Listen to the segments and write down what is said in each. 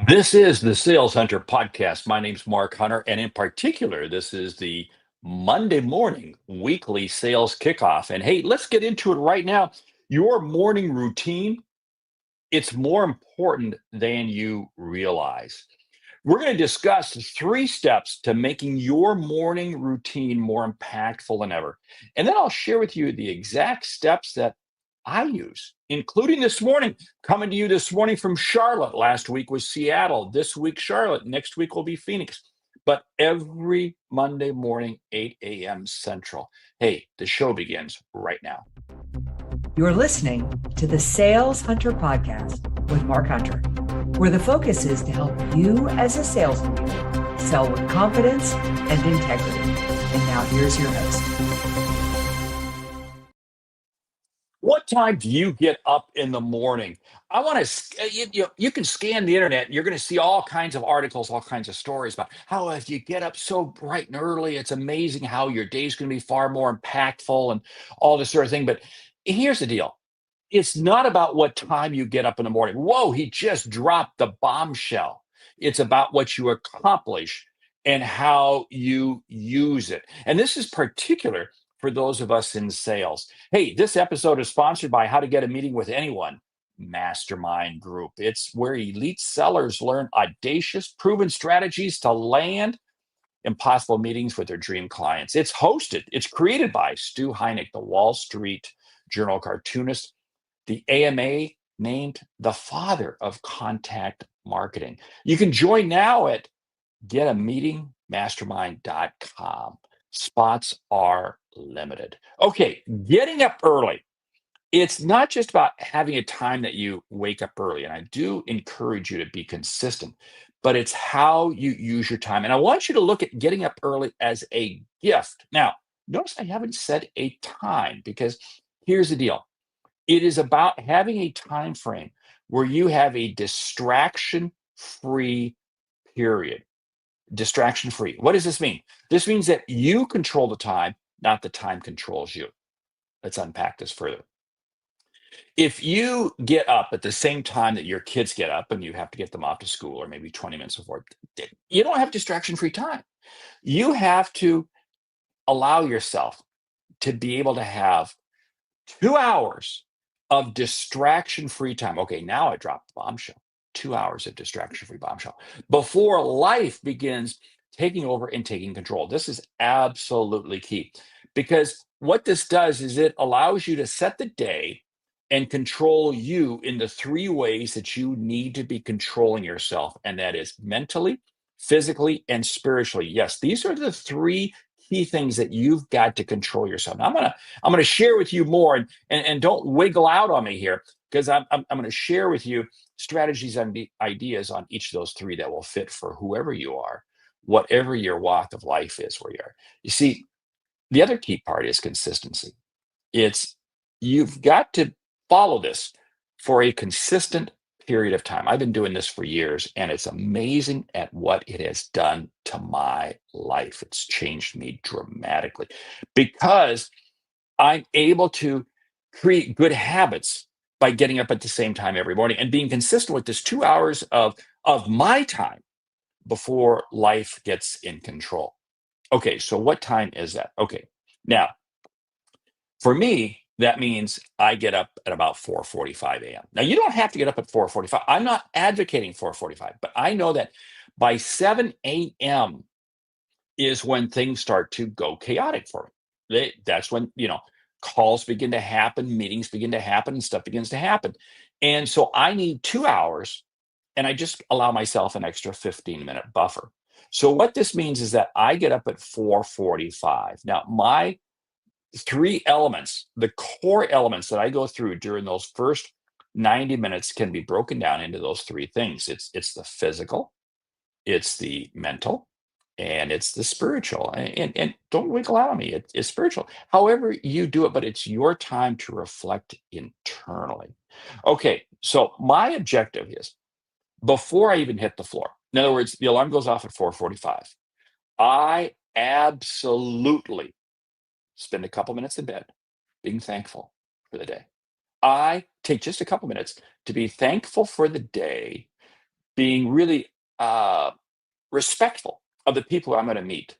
This is the Sales Hunter podcast. My name's Mark Hunter, and in particular, this is the Monday morning weekly sales kickoff. And hey, let's get into it right now. Your morning routine, it's more important than you realize. We're going to discuss 3 steps to making your morning routine more impactful than ever. And then I'll share with you the exact steps that I use, including this morning, coming to you this morning from Charlotte. Last week was Seattle. This week, Charlotte. Next week will be Phoenix. But every Monday morning, 8 a.m. Central. Hey, the show begins right now. You're listening to the Sales Hunter Podcast with Mark Hunter, where the focus is to help you as a sales leader sell with confidence and integrity. And now here's your host. What time do you get up in the morning? I want to, you can scan the internet and you're going to see all kinds of articles, all kinds of stories about how if you get up so bright and early, it's amazing how your day's going to be far more impactful and all this sort of thing. But here's the deal. It's not about what time you get up in the morning. Whoa, he just dropped the bombshell. It's about what you accomplish and how you use it. And this is particular for those of us in sales. Hey, this episode is sponsored by How to Get a Meeting with Anyone Mastermind Group. It's where elite sellers learn audacious, proven strategies to land impossible meetings with their dream clients. It's created by Stu Heineck, the Wall Street Journal cartoonist, the AMA named the father of contact marketing. You can join now at getameetingmastermind.com. Spots are limited. Okay, getting up early. It's not just about having a time that you wake up early, and I do encourage you to be consistent, but it's how you use your time. And I want you to look at getting up early as a gift. Now, notice I haven't said a time because here's the deal. It is about having a time frame where you have a distraction-free period. Distraction-free. What does this mean? This means that you control the time, not the time controls you. Let's unpack this further. If you get up at the same time that your kids get up and you have to get them off to school or maybe 20 minutes before, you don't have distraction-free time. You have to allow yourself to be able to have 2 hours of distraction-free time. Okay, now I dropped the bombshell. 2 hours of distraction-free bombshell before life begins taking over and taking control. This is absolutely key because what this does is it allows you to set the day and control you in the 3 ways that you need to be controlling yourself, and that is mentally, physically, and spiritually. Yes, these are the 3 key things that you've got to control yourself. Now, I'm gonna share with you more, and don't wiggle out on me here because I'm going to share with you strategies and ideas on each of those 3 that will fit for whoever you are, whatever your walk of life is, where you are. You see, the other key part is consistency. It's you've got to follow this for a consistent period of time. I've been doing this for years, and it's amazing at what it has done to my life. It's changed me dramatically because I'm able to create good habits by getting up at the same time every morning and being consistent with this 2 hours of my time before life gets in control. Okay, so what time is that? Okay, now for me, that means I get up at about 4:45 a.m. Now, you don't have to get up at 4:45. I'm not advocating 4:45, but I know that by 7 a.m. is when things start to go chaotic for me. That's when, calls begin to happen, meetings begin to happen, and stuff begins to happen. And so I need 2 hours, and I just allow myself an extra 15-minute buffer. So what this means is that I get up at 4:45. Now, my 3 elements, the core elements that I go through during those first 90 minutes can be broken down into those 3 things. It's the physical, it's the mental, and it's the spiritual. And don't wiggle out on me. It's spiritual. However you do it, but it's your time to reflect internally. Okay, so my objective is before I even hit the floor. In other words, the alarm goes off at 4:45. I absolutely spend a couple minutes in bed being thankful for the day. I take just a couple minutes to be thankful for the day being really respectful of the people I'm going to meet,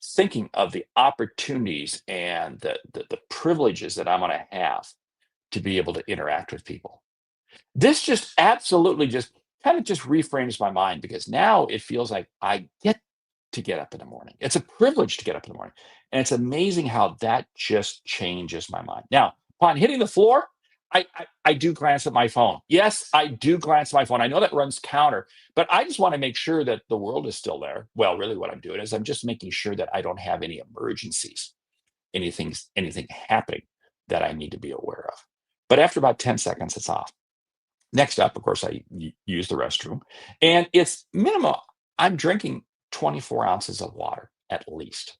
thinking of the opportunities and the privileges that I'm going to have to be able to interact with people. This just absolutely just kind of just reframes my mind because now it feels like I get to get up in the morning. It's a privilege to get up in the morning. And it's amazing how that just changes my mind. Now, upon hitting the floor, I do glance at my phone. Yes, I do glance at my phone. I know that runs counter, but I just want to make sure that the world is still there. Well, really what I'm doing is I'm just making sure that I don't have any emergencies, anything happening that I need to be aware of. But after about 10 seconds, it's off. Next up, of course, I use the restroom, and it's minimal. I'm drinking 24 ounces of water at least.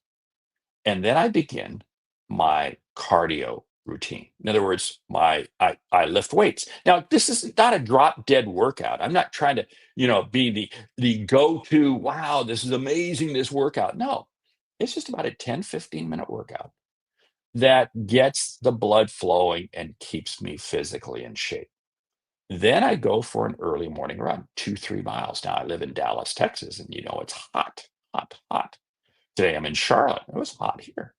And then I begin my cardio routine. In other words, I lift weights. Now, this is not a drop dead workout. I'm not trying to, be the go-to, wow, this is amazing, this workout. No, it's just about a 10-15 minute workout that gets the blood flowing and keeps me physically in shape. Then I go for an early morning run, 2-3 miles. Now I live in Dallas, Texas, and it's hot, hot, hot. Today I'm in Charlotte. It was hot here.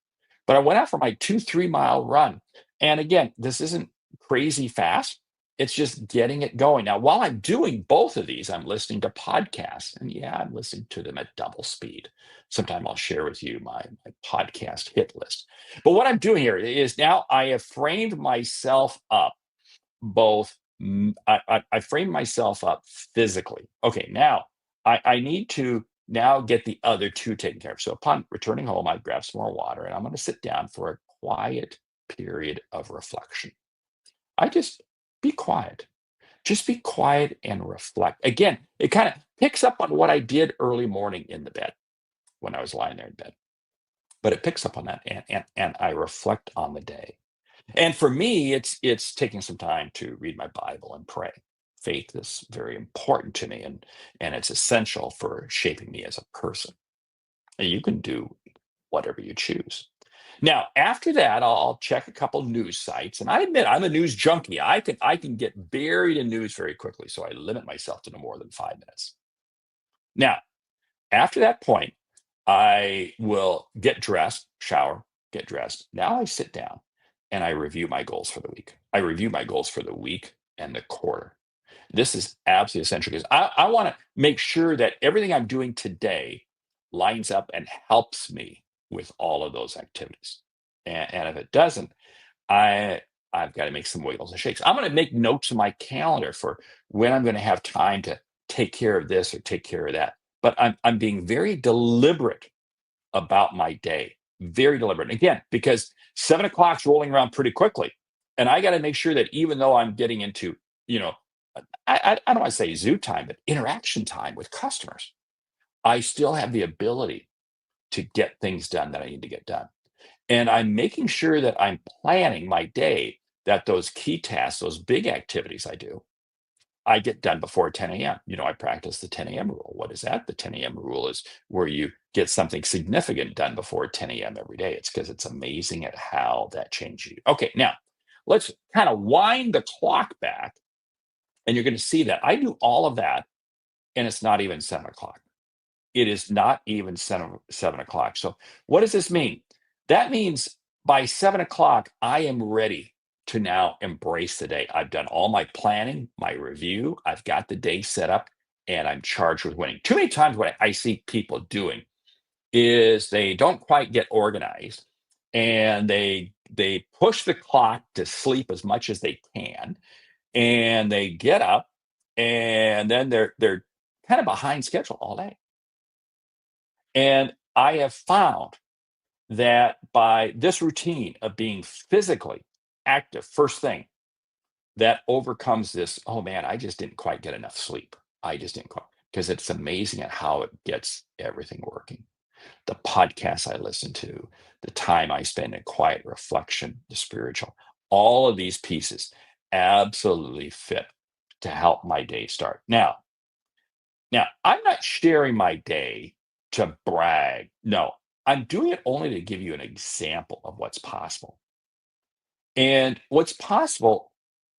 But I went out for my 2-3 mile run. And again, this isn't crazy fast. It's just getting it going. Now, while I'm doing both of these, I'm listening to podcasts. And yeah, I'm listening to them at double speed. Sometime I'll share with you my podcast hit list. But what I'm doing here is now I have framed myself up both. I framed myself up physically. Okay, now I need to now get the other two taken care of. So upon returning home, I grab some more water and I'm going to sit down for a quiet period of reflection. I just be quiet. Just be quiet and reflect. Again, it kind of picks up on what I did early morning in the bed when I was lying there in bed. But it picks up on that and I reflect on the day. And for me, it's taking some time to read my Bible and pray. Faith is very important to me, and it's essential for shaping me as a person. And you can do whatever you choose. Now, after that, I'll check a couple news sites, and I admit I'm a news junkie. I can get buried in news very quickly, so I limit myself to no more than 5 minutes. Now, after that point, I will get dressed, shower, get dressed. Now I sit down and I review my goals for the week. I review my goals for the week and the quarter. This is absolutely essential because I want to make sure that everything I'm doing today lines up and helps me with all of those activities. And if it doesn't, I've got to make some wiggles and shakes. I'm going to make notes in my calendar for when I'm going to have time to take care of this or take care of that. But I'm being very deliberate about my day, very deliberate. Again, because 7 o'clock's rolling around pretty quickly, and I got to make sure that even though I'm getting into, I don't want to say zoo time, but interaction time with customers, I still have the ability to get things done that I need to get done. And I'm making sure that I'm planning my day, that those key tasks, those big activities I get done before 10 a.m. I practice the 10 a.m. rule. What is that? The 10 a.m. rule is where you get something significant done before 10 a.m. every day. It's because it's amazing at how that changes you. Okay, now let's kind of wind the clock back, and you're going to see that I do all of that, and it's not even 7 o'clock. It is not even 7 o'clock. So what does this mean? That means by 7 o'clock, I am ready to now embrace the day. I've done all my planning, my review. I've got the day set up, and I'm charged with winning. Too many times what I see people doing is they don't quite get organized, and they push the clock to sleep as much as they can, and they get up, and then they're kind of behind schedule all day. And I have found that by this routine of being physically active first thing, that overcomes this, oh man, I just didn't quite get enough sleep. I just didn't quite, because it's amazing at how it gets everything working. The podcasts I listen to, the time I spend in quiet reflection, the spiritual, all of these pieces absolutely fit to help my day start. Now I'm not sharing my day to brag. No, I'm doing it only to give you an example of what's possible. And what's possible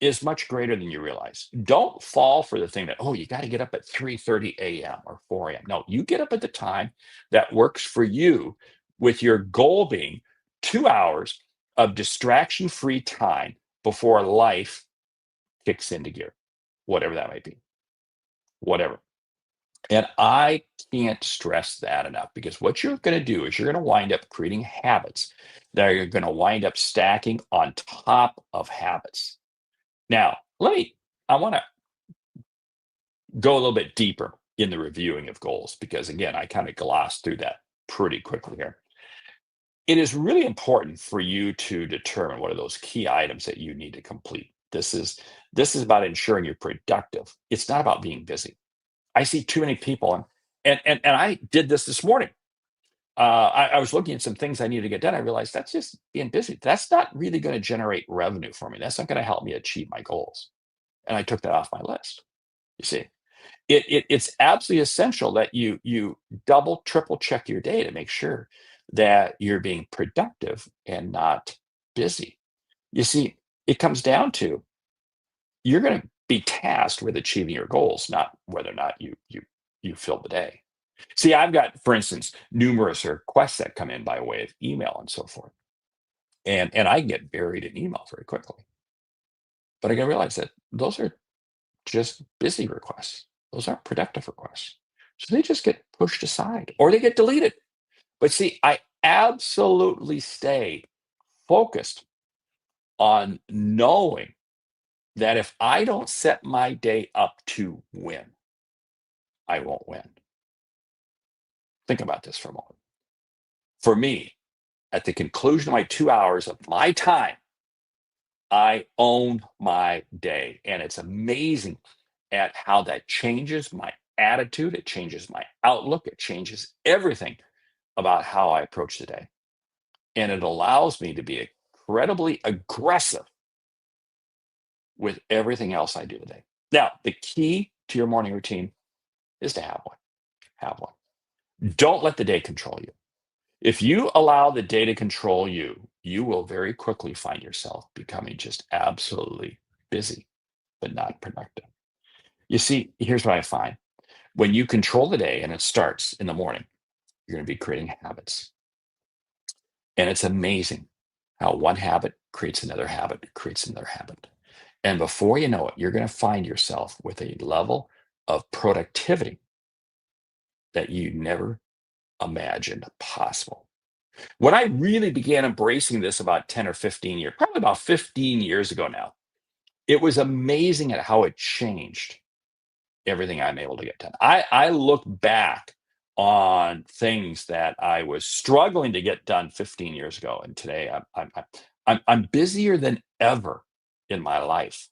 is much greater than you realize. Don't fall for the thing that, oh, you got to get up at 3:30 a.m. or 4 a.m. No, you get up at the time that works for you, with your goal being 2 hours of distraction-free time before life kicks into gear, whatever that might be, whatever. And I can't stress that enough, because what you're going to do is you're going to wind up creating habits that are going to wind up stacking on top of habits. Now, I want to go a little bit deeper in the reviewing of goals, because again, I kind of glossed through that pretty quickly here. It is really important for you to determine what are those key items that you need to complete. This is about ensuring you're productive. It's not about being busy. I see too many people, and I did this morning. I was looking at some things I needed to get done. I realized that's just being busy. That's not really going to generate revenue for me. That's not going to help me achieve my goals. And I took that off my list. You see, it's absolutely essential that you double, triple check your day to make sure that you're being productive and not busy. You see, it comes down to, you're going to be tasked with achieving your goals, not whether or not you fill the day. See, I've got, for instance, numerous requests that come in by way of email and so forth. And I get buried in email very quickly. But I gotta realize that those are just busy requests. Those aren't productive requests. So they just get pushed aside or they get deleted. But see, I absolutely stay focused on knowing that if I don't set my day up to win, I won't win. Think about this for a moment. For me, at the conclusion of my 2 hours of my time, I own my day. And it's amazing at how that changes my attitude. It changes my outlook. It changes everything about how I approach the day. And it allows me to be incredibly aggressive with everything else I do today. Now, the key to your morning routine is to have one. Have one. Don't let the day control you. If you allow the day to control you, you will very quickly find yourself becoming just absolutely busy, but not productive. You see, here's what I find. When you control the day and it starts in the morning, you're going to be creating habits. And it's amazing how one habit creates another habit, creates another habit. And before you know it, you're going to find yourself with a level of productivity that you never imagined possible. When I really began embracing this about 10 or 15 years, probably about 15 years ago now, it was amazing at how it changed everything I'm able to get done. I look back on things that I was struggling to get done 15 years ago, and today I'm busier than ever in my life,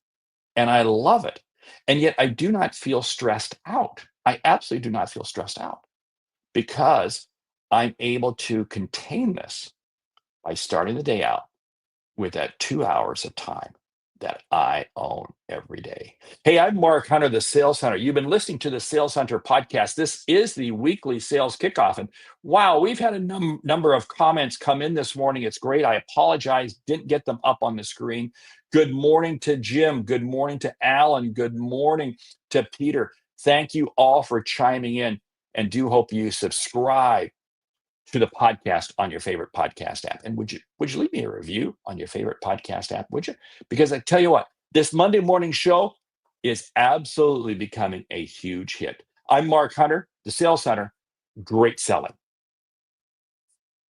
and I love it. And yet I do not feel stressed out. I absolutely do not feel stressed out, because I'm able to contain this by starting the day out with that 2 hours of time that I own every day. Hey, I'm Mark Hunter, the Sales Hunter. You've been listening to the Sales Hunter podcast. This is the weekly sales kickoff. And wow, we've had a number of comments come in this morning. It's great. I apologize, didn't get them up on the screen. Good morning to Jim. Good morning to Alan. Good morning to Peter. Thank you all for chiming in, and do hope you subscribe to the podcast on your favorite podcast app. And would you leave me a review on your favorite podcast app, would you? Because I tell you what, this Monday morning show is absolutely becoming a huge hit. I'm Mark Hunter, the Sales Hunter. Great selling.